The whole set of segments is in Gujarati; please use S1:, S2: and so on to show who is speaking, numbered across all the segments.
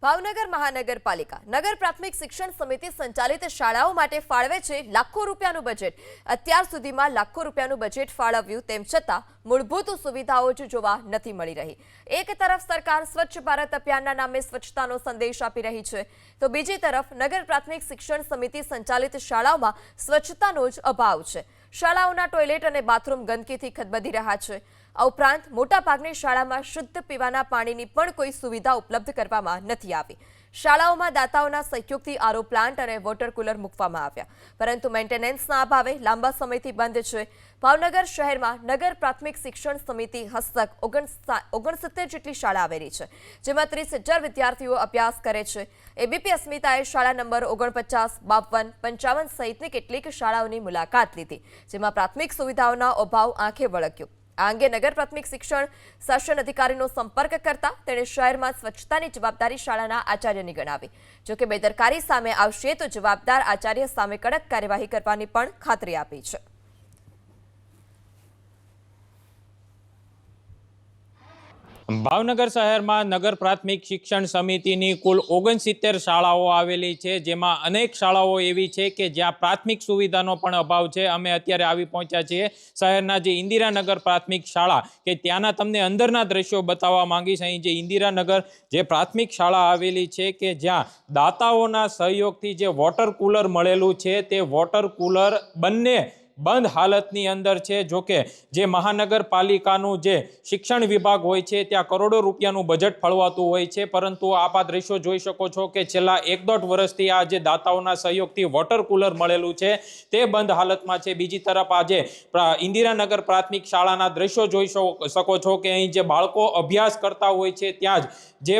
S1: ભાવનગર મહાનગરપાલિકા નગર પ્રાથમિક શિક્ષણ સમિતિ સંચાલિત શાળાઓ માટે ફાળવે છે લાખો રૂપિયાનું બજેટ। અત્યાર સુધીમાં લાખો રૂપિયાનું બજેટ ફાળવ્યું તેમ છતાં મૂળભૂત સુવિધાઓ જ જોવા નથી મળી રહી। એક તરફ સરકાર સ્વચ્છ ભારત અભિયાનના નામે સ્વચ્છતાનો સંદેશ આપી રહી છે, તો બીજી તરફ નગર પ્રાથમિક શિક્ષણ સમિતિ સંચાલિત શાળાઓમાં સ્વચ્છતાનો જ અભાવ છે। શાળાઓના ટોયલેટ અને બાથરૂમ ગંદકીથી ખદબદી રહ્યા છે। આ ઉપરાંત મોટાભાગની શાળામાં શુદ્ધ પીવાના પાણીની પણ કોઈ સુવિધા ઉપલબ્ધ કરવામાં નથી આવી। શાળાઓમાં દાતાઓના સહયોગથી આરઓ પ્લાન્ટ અને વોટર કુલર મૂકવામાં આવ્યા, પરંતુ મેન્ટેનન્સના અભાવે લાંબા સમયથી બંધ છે। ભાવનગર શહેરમાં નગર પ્રાથમિક શિક્ષણ સમિતિ હસ્તક 69 જેટલી શાળા આવેલી છે, જેમાં 30,000 વિદ્યાર્થીઓ અભ્યાસ કરે છે। એબીપી અસ્મિતાએ શાળા નંબર 49, 52, 55 સહિતની કેટલીક શાળાઓની મુલાકાત લીધી, જેમાં પ્રાથમિક સુવિધાઓના અભાવ આંખે વળગ્યો। આ અંગે નગર પ્રાથમિક શિક્ષણ શાસન અધિકારીનો સંપર્ક કરતા તેણે શહેરમાં સ્વચ્છતાની જવાબદારી શાળાના આચાર્યની ગણાવી। જોકે બેદરકારી સામે આવશે તો જવાબદાર આચાર્ય સામે કડક કાર્યવાહી કરવાની પણ ખાતરી આપી છે।
S2: ભાવનગર શહેરમાં નગર પ્રાથમિક શિક્ષણ સમિતિની કુલ 69 શાળાઓ આવેલી છે, જેમાં અનેક શાળાઓ એવી છે કે જ્યાં પ્રાથમિક સુવિધાનો પણ અભાવ છે। અમે અત્યારે આવી પહોંચ્યા છીએ શહેરના જે ઇન્દિરાનગર પ્રાથમિક શાળા કે ત્યાંના તમને અંદરના દ્રશ્યો બતાવવા માંગીશ। અહીં જે ઇન્દિરાનગર જે પ્રાથમિક શાળા આવેલી છે કે જ્યાં દાતાઓના સહયોગથી જે વોટર કુલર મળેલું છે તે વોટર કુલર બંને બંધ હાલતની અંદર છે। જો કે જે મહાનગરપાલિકાનું જે શિક્ષણ વિભાગ હોય છે ત્યાં કરોડો રૂપિયાનું બજેટ ફળવાતું હોય છે, પરંતુ આપ આ દ્રશ્યો જોઈ શકો છો કે છેલ્લા 1.5 વર્ષથી આ જે દાતાઓના સહયોગથી વોટર કુલર મળેલું છે તે બંધ હાલતમાં છે। બીજી તરફ આજે ઇન્દિરાનગર પ્રાથમિક શાળાના દ્રશ્યો જોઈ શકો છો કે અહીં જે બાળકો અભ્યાસ કરતા હોય છે ત્યાં જે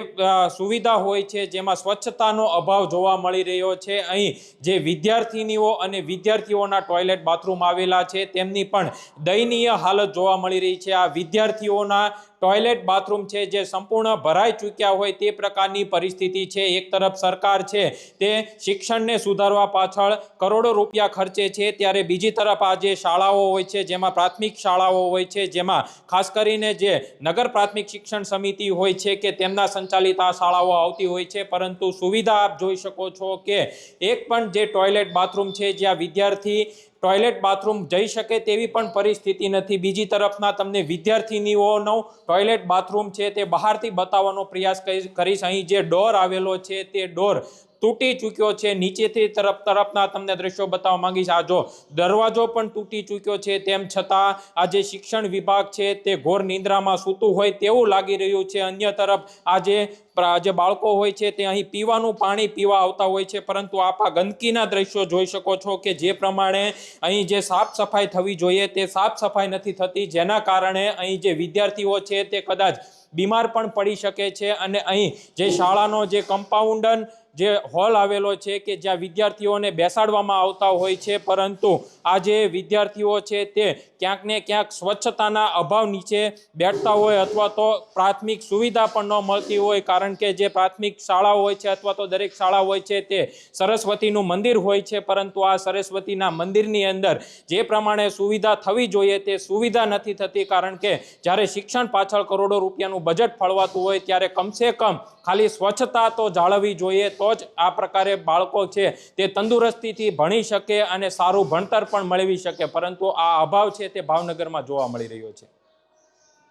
S2: સુવિધા હોય છે જેમાં સ્વચ્છતાનો અભાવ જોવા મળી રહ્યો છે। અહીં જે વિદ્યાર્થીનીઓ અને વિદ્યાર્થીઓના ટોયલેટ બાથરૂમ આવેલા છે તેમની પણ દયનીય હાલત જોવા મળી રહી છે। આ વિદ્યાર્થીઓના ટોયલેટ બાથરૂમ છે જે સંપૂર્ણ ભરાઈ ચૂક્યા હોય તે પ્રકારની પરિસ્થિતિ છે। એક તરફ સરકાર છે તે શિક્ષણને સુધારવા પાછળ કરોડો રૂપિયા ખર્ચે છે, ત્યારે બીજી તરફ આ જે શાળાઓ હોય છે જેમાં પ્રાથમિક શાળાઓ હોય છે જેમાં ખાસ કરીને જે નગર પ્રાથમિક શિક્ષણ સમિતિ હોય છે કે તેમના સંચાલિત આ શાળાઓ આવતી હોય છે, પરંતુ સુવિધા આપ જોઈ શકો છો કે એક પણ જે ટોયલેટ બાથરૂમ છે જ્યાં વિદ્યાર્થી ટોયલેટ બાથરૂમ જઈ શકે તેવી પણ પરિસ્થિતિ નથી। બીજી તરફના તમને વિદ્યાર્થીનીઓનો ટોયલેટ બાથરૂમ છે તે બહારથી બતાવવાનો પ્રયાસ કરીશ। અહીં જે ડોર આવેલો છે તે ડોર તૂટી ચૂક્યો છે, નીચેથી તરફના તમને દ્રશ્યો બતાવવા માંગીશ। આ જો દરવાજો પણ તૂટી ચૂક્યો છે, તેમ છતાં આ જે શિક્ષણ વિભાગ છે તે ઘોર નિંદ્રામાં સૂતું હોય તેવું લાગી રહ્યું છે। અન્ય તરફ આ જે બાળકો હોય છે તે અહીં પીવાનું પાણી પીવા આવતા હોય છે, પરંતુ આપ આ ગંદકીના દ્રશ્યો જોઈ શકો છો કે જે પ્રમાણે અહીં જે સાફ સફાઈ થવી જોઈએ તે સાફ સફાઈ નથી થતી, જેના કારણે અહીં જે વિદ્યાર્થીઓ છે તે કદાચ બીમાર પણ પડી શકે છે। અને અહીં જે શાળાનો જે કમ્પાઉન્ડર જે હોલ આવેલો છે કે જ્યાં વિદ્યાર્થીઓને બેસાડવામાં આવતા હોય છે, પરંતુ આ જે વિદ્યાર્થીઓ છે તે ક્યાંક ને ક્યાંક સ્વચ્છતાના અભાવ નીચે બેઠતા હોય અથવા તો પ્રાથમિક સુવિધા પણ ન મળતી હોય, કારણ કે જે પ્રાથમિક શાળા હોય છે અથવા તો દરેક શાળા હોય છે તે સરસ્વતીનું મંદિર હોય છે, પરંતુ આ સરસ્વતીના મંદિરની અંદર જે પ્રમાણે સુવિધા થવી જોઈએ તે સુવિધા નથી થતી। કારણ કે જ્યારે શિક્ષણ પાછળ કરોડો રૂપિયાનું બજેટ ફળવાતું હોય ત્યારે કમસે કમ ખાલી સ્વચ્છતા તો જાળવવી જોઈએ, તો જ આ પ્રકારે બાળકો છે તે તંદુરસ્તીથી ભણી શકે અને સારું ભણતર પણ મેળવી શકે, પરંતુ આ અભાવ છે તે ભાવનગરમાં જોવા મળી રહ્યો છે।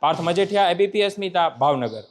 S2: પાર્થ મજેઠિયા, એબીપી અસ્મિતા, ભાવનગર।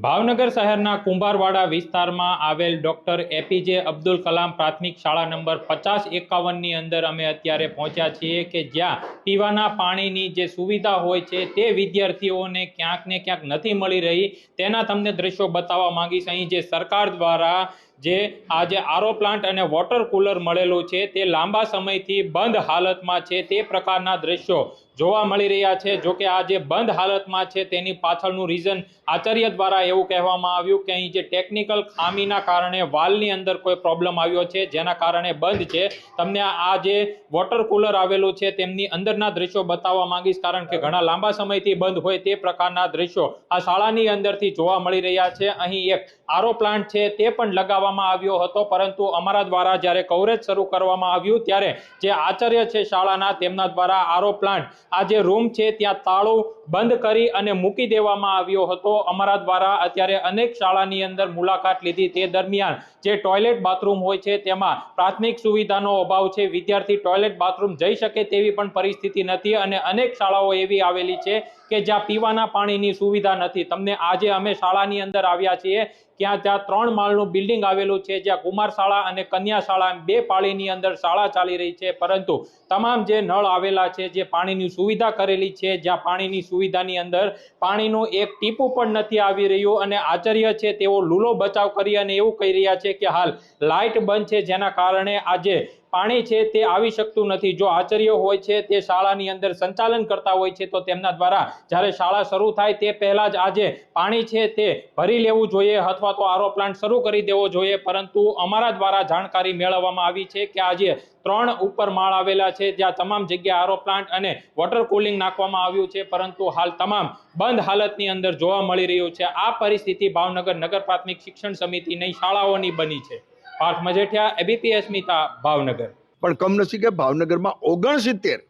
S2: ભાવનગર શહેરના કુંભારવાડા વિસ્તારમાં આવેલ ડોક્ટર એપીજે અબ્દુલ કલામ પ્રાથમિક શાળા નંબર 50-51 ની અંદર અમે અત્યારે પહોંચ્યા છીએ કે જ્યાં પીવાના પાણીની જે સુવિધા હોય છે તે વિદ્યાર્થીઓને ક્યાંક ને ક્યાંક નથી મળી રહી। તેના તમને દ્રશ્યો બતાવવા માંગીશ। અહીં જે સરકાર દ્વારા જે આ જે આરઓ પ્લાન્ટ અને વોટર કુલર મળેલું છે તે લાંબા સમયથી બંધ હાલતમાં છે તે પ્રકારના દ્રશ્યો જોવા મળી રહ્યા છે। જો કે આ જે બંધ હાલતમાં છે તેની પાછળનું રીઝન આચાર્ય દ્વારા એવું કહેવામાં આવ્યું કે અહીં જે ટેકનિકલ ખામીના કારણે વાલની અંદર કોઈ પ્રોબ્લેમ આવ્યો છે જેના કારણે બંધ છે। તમને આ જે વોટર કુલર આવેલું છે તેમની અંદરના દ્રશ્યો બતાવવા માંગીશ, કારણ કે ઘણા લાંબા સમયથી બંધ હોય તે પ્રકારના દ્રશ્યો આ શાળાની અંદરથી જોવા મળી રહ્યા છે। અહીં એક આરઓ પ્લાન્ટ છે તે પણ લગાવવા બતાવવામાં આવ્યો હતો, પરંતુ અમારા દ્વારા જ્યારે કવરેજ શરૂ કરવામાં આવ્યું ત્યારે જે આચાર્ય છે શાળાના, તેમના દ્વારા આરો પ્લાન્ટ આ જે રૂમ છે ત્યાં તાળું બંધ કરી અને મૂકી દેવામાં આવ્યો હતો. અમારા દ્વારા અત્યારે અનેક શાળાની અંદર મુલાકાત લીધી. તે દરમિયાન જે ટોયલેટ બાથરૂમ હોય છે તેમાં પ્રાથમિક સુવિધાનો અભાવ છે. વિદ્યાર્થી ટોયલેટ બાથરૂમ જઈ શકે તેવી પણ પરિસ્થિતિ નથી અને અનેક શાળાઓ એવી આવેલી છે કે જ્યાં પીવાના પાણીની સુવિધા નથી. તમને આજે અમે શાળાની અંદર આવ્યા છીએ, ત્યાં 3 માળનું બિલ્ડિંગ આવેલું છે, જ્યાં કુમાર શાળા અને કન્યા શાળા 2 પાળીની અંદર શાળા ચાલી રહી છે, પરંતુ તમામ જે નળ આવેલા છે, જે પાણીની સુવિધા કરેલી છે, જ્યાં પાણીની સુવિધાની અંદર પાણીનું એક ટીપું પણ નથી આવી રહ્યું અને આચાર્ય છે તેઓ લૂલો બચાવ કરી અને એવું કહી રહ્યા છે કે હાલ લાઇટ બંધ છે, જેના કારણે આજે પાણી છે તે આવી શકતું નથી. જો આચાર્ય હોય છે તે શાળાની અંદર સંચાલન કરતા હોય છે તો તેમના દ્વારા જ્યારે શાળા શરૂ થાય તે પહેલા જ આજે પાણી છે તે ભરી લેવું જોઈએ અથવા તો આરો પ્લાન્ટ શરૂ કરી દેવો જોઈએ, પરંતુ અમારા દ્વારા જાણકારી મેળવવામાં આવી છે કે આજે 3 ઉપર માળ આવેલા છે, જ્યાં તમામ જગ્યાએ આરો પ્લાન્ટ અને વોટર કુલિંગ નાખવામાં આવ્યું છે, પરંતુ હાલ તમામ બંધ હાલતની અંદર જોવા મળી રહ્યું છે. આ પરિસ્થિતિ ભાવનગર નગર પ્રાથમિક શિક્ષણ સમિતિની શાળાઓની બની છે. પાર્થ મજેઠિયા, એબીપી અસ્મિતા, ભાવનગર.
S3: પણ કમનસીબે ભાવનગરમાં 69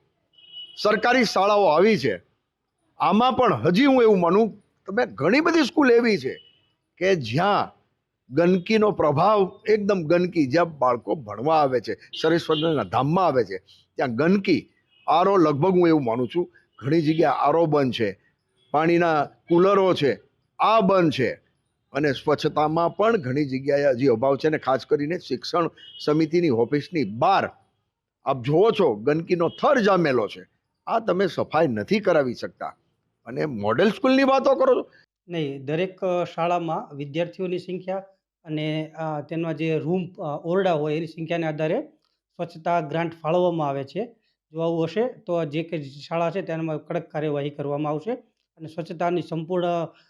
S3: સરકારી શાળાઓ આવી છે. આમાં પણ હજી હું એવું માનું, તમે ઘણી બધી સ્કૂલ એવી છે કે જ્યાં ગંદકીનો પ્રભાવ એકદમ ગંદકી, જ્યાં બાળકો ભણવા આવે છે, સરેશ્વરના ધામમાં આવે છે, ત્યાં ગંદકી. આરો લગભગ હું એવું માનું છું ઘણી જગ્યાએ આરો બંધ છે, પાણીના કુલરો છે આ બંધ છે, અને સ્વચ્છતામાં પણ ઘણી જગ્યાએ હજી અભાવ છે. અને ખાસ કરીને શિક્ષણ સમિતિની ઓફિસની બહાર આપ જુઓ છો ગંદકીનો થર જામેલો છે. આ તમે સફાઈ નથી કરાવી શકતા અને મોડેલ સ્કૂલની વાતો કરો છો.
S4: નહીં, દરેક શાળામાં વિદ્યાર્થીઓની સંખ્યા અને તેના જે રૂમ ઓરડા હોય એની સંખ્યાને આધારે સ્વચ્છતા ગ્રાન્ટ ફાળવવામાં આવે છે. જો આવું હશે તો જે કે શાળા છે તેનામાં કડક કાર્યવાહી કરવામાં આવશે અને સ્વચ્છતાની સંપૂર્ણ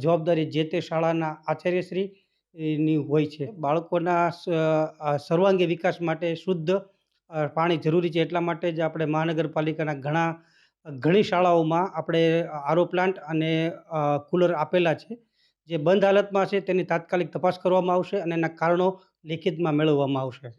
S4: જવાબદારી જે તે શાળાના આચાર્યશ્રીની હોય છે. બાળકોના સર્વાંગી વિકાસ માટે શુદ્ધ પાણી જરૂરી છે, એટલા માટે જ આપણે મહાનગરપાલિકાના ઘણી શાળાઓમાં આપણે આરો પ્લાન્ટ અને કુલર આપેલા છે. જે બંધ હાલતમાં છે તેની તાત્કાલિક તપાસ કરવામાં આવશે અને એના કારણો લેખિતમાં મેળવવામાં આવશે.